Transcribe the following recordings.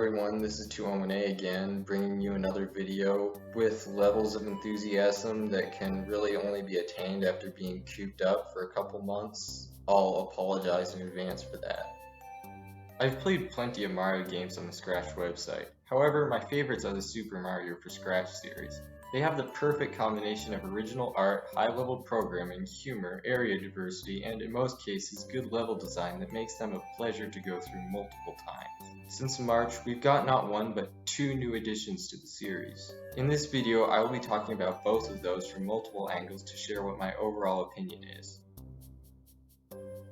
everyone, this is 201A again, bringing you another video with levels of enthusiasm that can really only be attained after being cooped up for a couple months. I'll apologize in advance for that. I've played plenty of Mario games on the Scratch website. However, my favorites are the Super Mario for Scratch series. They have the perfect combination of original art, high-level programming, humor, area diversity, and in most cases, good level design that makes them a pleasure to go through multiple times. Since March, we've got not one but two new additions to the series. In this video, I will be talking about both of those from multiple angles to share what my overall opinion is.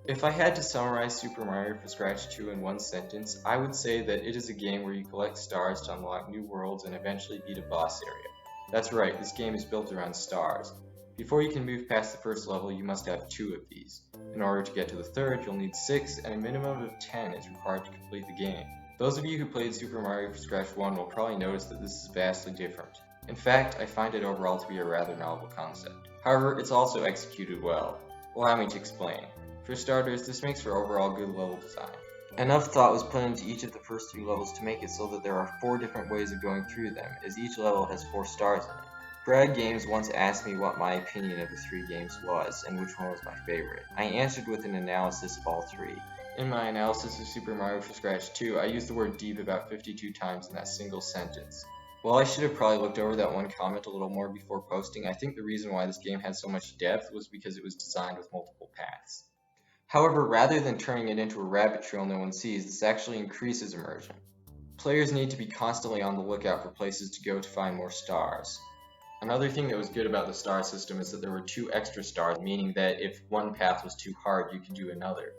If I had to summarize Super Mario for Scratch 2 in one sentence, I would say that it is a game where you collect stars to unlock new worlds and eventually beat a boss area. That's right, this game is built around stars. Before you can move past the first level, you must have 2 of these. In order to get to the third, you'll need 6, and a minimum of 10 is required to complete the game. Those of you who played Super Mario for Scratch 1 will probably notice that this is vastly different. In fact, I find it overall to be a rather novel concept. However, it's also executed well. Allow me to explain. For starters, this makes for overall good level design. Enough thought was put into each of the first 3 levels to make it so that there are 4 different ways of going through them, as each level has 4 stars in it. Brad Games once asked me what my opinion of the 3 games was, and which one was my favorite. I answered with an analysis of all 3. In my analysis of Super Mario for Scratch 2, I used the word deep about 52 times in that single sentence. While I should have probably looked over that one comment a little more before posting, I think the reason why this game had so much depth was because it was designed with multiple paths. However, rather than turning it into a rabbit trail no one sees, this actually increases immersion. Players need to be constantly on the lookout for places to go to find more stars. Another thing that was good about the star system is that there were 2 extra stars, meaning that if one path was too hard, you could do another.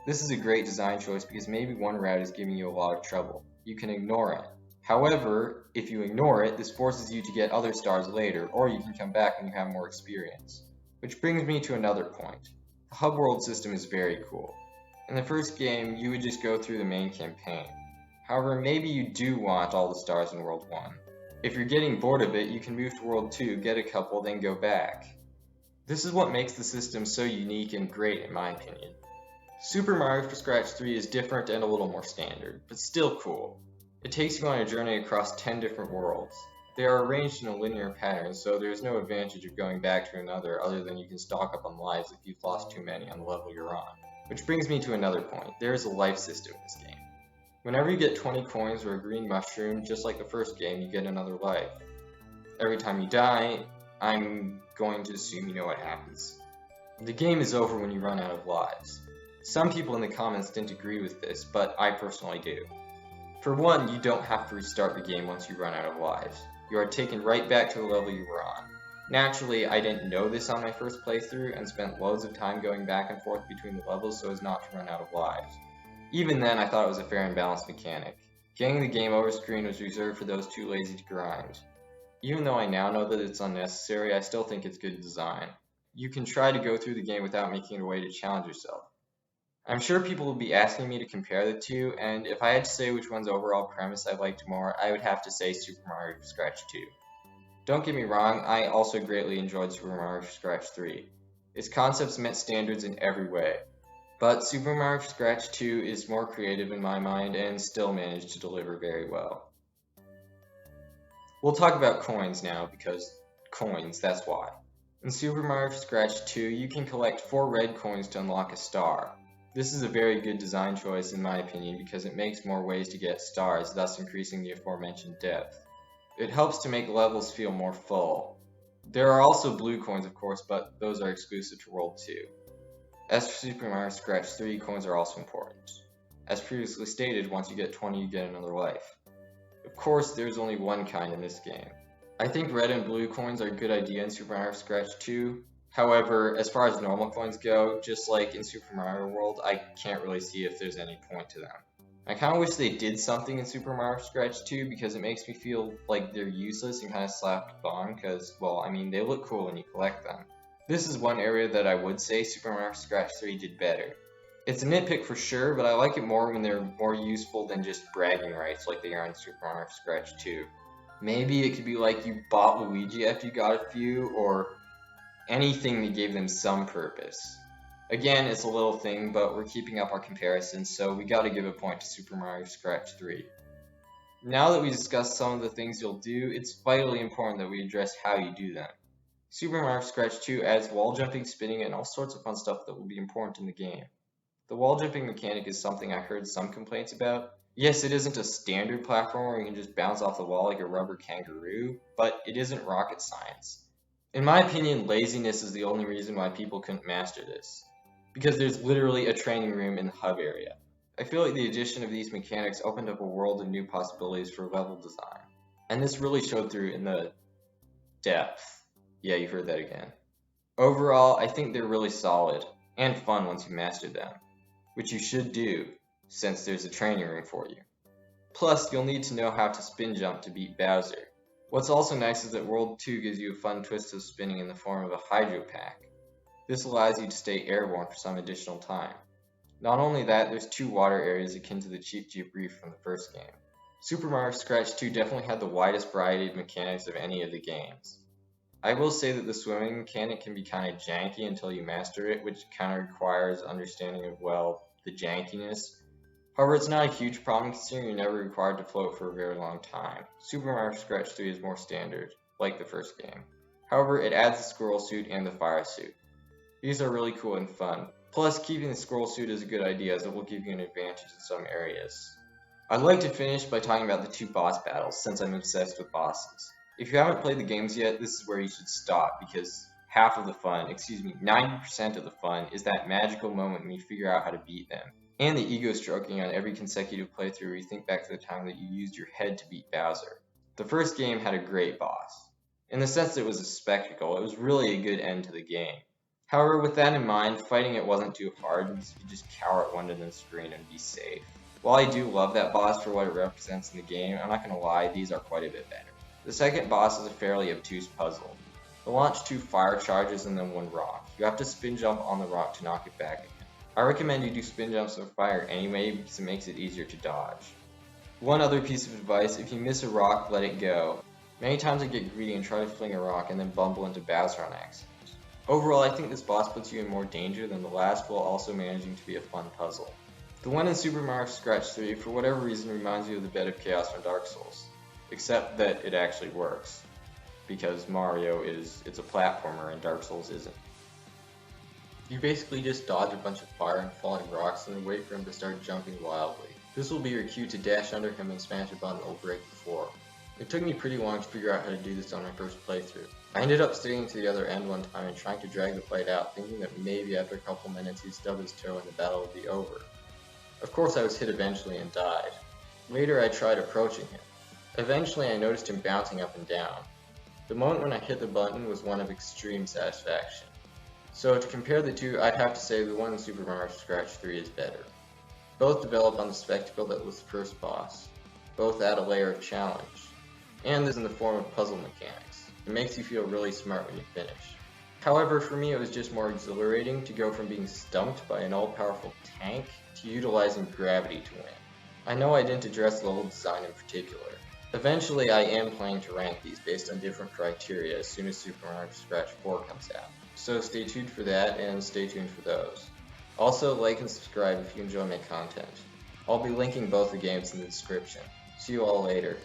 This is a great design choice because maybe one route is giving you a lot of trouble. You can ignore it. However, if you ignore it, this forces you to get other stars later, or you can come back when you have more experience. Which brings me to another point. The hub world system is very cool. In the first game, you would just go through the main campaign. However, maybe you do want all the stars in World 1. If you're getting bored of it, you can move to World 2, get a couple, then go back. This is what makes the system so unique and great in my opinion. Super Mario for Scratch 3 is different and a little more standard, but still cool. It takes you on a journey across 10 different worlds. They are arranged in a linear pattern, so there is no advantage of going back to another other than you can stock up on lives if you've lost too many on the level you're on. Which brings me to another point. There is a life system in this game. Whenever you get 20 coins or a green mushroom, just like the first game, you get another life. Every time you die, I'm going to assume you know what happens. The game is over when you run out of lives. Some people in the comments didn't agree with this, but I personally do. For one, you don't have to restart the game once you run out of lives. You are taken right back to the level you were on. Naturally, I didn't know this on my first playthrough and spent loads of time going back and forth between the levels so as not to run out of lives. Even then, I thought it was a fair and balanced mechanic. Getting the game over screen was reserved for those too lazy to grind. Even though I now know that it's unnecessary, I still think it's good design. You can try to go through the game without making it a way to challenge yourself. I'm sure people will be asking me to compare the two, and if I had to say which one's overall premise I liked more, I would have to say Super Mario for Scratch 2. Don't get me wrong, I also greatly enjoyed Super Mario for Scratch 3. Its concepts met standards in every way. But Super Mario for Scratch 2 is more creative in my mind and still managed to deliver very well. We'll talk about coins now, because coins, that's why. In Super Mario for Scratch 2, you can collect 4 red coins to unlock a star. This is a very good design choice in my opinion because it makes more ways to get stars, thus increasing the aforementioned depth. It helps to make levels feel more full. There are also blue coins of course, but those are exclusive to World 2. As for Super Mario Scratch 3, coins are also important. As previously stated, once you get 20 you get another life. Of course, there's only one kind in this game. I think red and blue coins are a good idea in Super Mario Scratch 2. However, as far as normal coins go, just like in Super Mario World, I can't really see if there's any point to them. I kind of wish they did something in Super Mario Scratch 2 because it makes me feel like they're useless and kind of slapped on because, well, I mean, they look cool when you collect them. This is one area that I would say Super Mario Scratch 3 did better. It's a nitpick for sure, but I like it more when they're more useful than just bragging rights like they are in Super Mario Scratch 2. Maybe it could be like you bought Luigi after you got a few, or anything that gave them some purpose. Again, it's a little thing, but we're keeping up our comparisons, so we gotta give a point to Super Mario Scratch 3. Now that we discussed some of the things you'll do, it's vitally important that we address how you do them. Super Mario Scratch 2 adds wall jumping, spinning, and all sorts of fun stuff that will be important in the game. The wall jumping mechanic is something I heard some complaints about. Yes, it isn't a standard platform where you can just bounce off the wall like a rubber kangaroo, but it isn't rocket science. In my opinion, laziness is the only reason why people couldn't master this, because there's literally a training room in the hub area. I feel like the addition of these mechanics opened up a world of new possibilities for level design, and this really showed through in the depth. Yeah, you heard that again. Overall, I think they're really solid and fun once you master them, which you should do since there's a training room for you. Plus, you'll need to know how to spin jump to beat Bowser. What's also nice is that World 2 gives you a fun twist of spinning in the form of a Hydro Pack. This allows you to stay airborne for some additional time. Not only that, there's 2 water areas akin to the Cheep Jeep Reef from the first game. Super Mario Scratch 2 definitely had the widest variety of mechanics of any of the games. I will say that the swimming mechanic can be kind of janky until you master it, which kind of requires understanding of, well, the jankiness. However, it's not a huge problem considering you're never required to float for a very long time. Super Mario Scratch 3 is more standard, like the first game. However, it adds the squirrel suit and the fire suit. These are really cool and fun. Plus, keeping the squirrel suit is a good idea as it will give you an advantage in some areas. I'd like to finish by talking about the 2 boss battles, since I'm obsessed with bosses. If you haven't played the games yet, this is where you should stop, because half of the fun, 90% of the fun, is that magical moment when you figure out how to beat them. And the ego stroking on every consecutive playthrough where you think back to the time that you used your head to beat Bowser. The first game had a great boss. In the sense that it was a spectacle, it was really a good end to the game. However, with that in mind, fighting it wasn't too hard, and you could just cower at one end of the screen and be safe. While I do love that boss for what it represents in the game, I'm not going to lie, these are quite a bit better. The second boss is a fairly obtuse puzzle. You'll launch 2 fire charges and then 1 rock. You have to spin jump on the rock to knock it back again. I recommend you do spin jumps with fire anyway because it makes it easier to dodge. One other piece of advice, if you miss a rock, let it go. Many times I get greedy and try to fling a rock and then bumble into Bowser on accident. Overall, I think this boss puts you in more danger than the last while also managing to be a fun puzzle. The one in Super Mario Scratch 3, for whatever reason, reminds you of the Bed of Chaos from Dark Souls. Except that it actually works. Because Mario it's a platformer and Dark Souls isn't. You basically just dodge a bunch of fire and falling rocks and then wait for him to start jumping wildly. This will be your cue to dash under him and smash a button that will break the floor. It took me pretty long to figure out how to do this on my first playthrough. I ended up sticking to the other end one time and trying to drag the fight out, thinking that maybe after a couple minutes he'd stub his toe and the battle would be over. Of course I was hit eventually and died. Later I tried approaching him. Eventually I noticed him bouncing up and down. The moment when I hit the button was one of extreme satisfaction. So to compare the two, I'd have to say the one in Super Mario Scratch 3 is better. Both develop on the spectacle that was the first boss. Both add a layer of challenge. And this in the form of puzzle mechanics. It makes you feel really smart when you finish. However, for me it was just more exhilarating to go from being stumped by an all-powerful tank to utilizing gravity to win. I know I didn't address level design in particular. Eventually I am planning to rank these based on different criteria as soon as Super Mario Scratch 4 comes out. So stay tuned for that and stay tuned for those. Also like and subscribe if you enjoy my content. I'll be linking both the games in the description. See you all later.